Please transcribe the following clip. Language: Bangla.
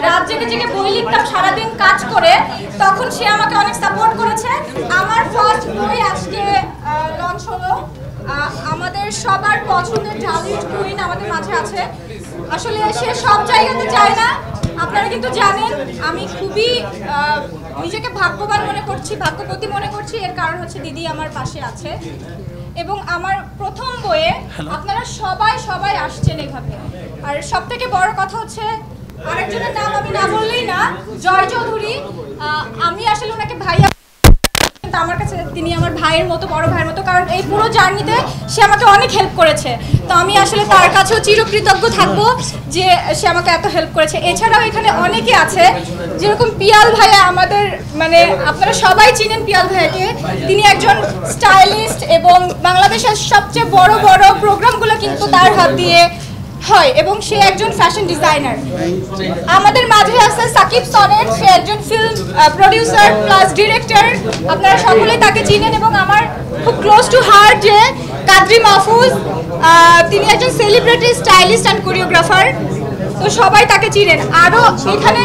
রাত জেগে জেগে বই লিখতাম সারাদিন কাজ করে, তখন সে আমাকে অনেক সাপোর্ট করেছে। আমার ফার্স্ট বই আজকে লঞ্চ হলো। আমাদের সবার পছন্দের ঢালিউড কুইন আমাদের মাঝে আছে। আসলে সে সব জায়গাতে যায় না, আপনারা কিন্তু জানেন। আমি খুবই নিজেকে ভাগ্যবান মনে করছি, ভাগ্যবতী মনে করছি। এর কারণ হচ্ছে দিদি আমার পাশে আছে। এবং আমার প্রথম বইয়ে আপনারা সবাই আসছেন এভাবে। আর সব থেকে বড় কথা হচ্ছে আরেকজনের নাম আমি না বললেই না, জয় চৌধুরী। আমি আসলে ওনাকে ভাইয়া, কিন্তু আমার কাছে তিনি আমার ভাইয়ের মতো, বড় ভাইয়ের মতো। কারণ এই পুরো জার্নিতে সে আমাকে অনেক হেল্প করেছে। তো আমি আসলে তার কাছেও চিরকৃতজ্ঞ থাকবো যে সে আমাকে এত হেল্প করেছে। এছাড়াও এখানে অনেকে আছে, যেরকম পিয়াল ভাইয়া আমাদের, মানে আপনারা সবাই চিনেন পিয়াল ভাইয়াকে। তিনি একজন স্টাইলিস্ট এবং বাংলাদেশের সবচেয়ে বড় বড় প্রোগ্রামগুলো কিন্তু তার হাত দিয়ে হয়, এবং সে একজন ফ্যাশন ডিজাইনার। আমাদের মাঝে আছে সাকিব সনেট, সে একজন ফিল্ম প্রডিউসার প্লাস ডিরেক্টর। আপনারা সকলেই তাকে চিনেন। এবং আমার খুব ক্লোজ টু হার্ট যে কাদরি মাহফুজ, তিনি একজন সেলিব্রিটি স্টাইলিস্ট অ্যান্ড কোরিওগ্রাফার। তো সবাই তাকে চিনেন। আরও এখানে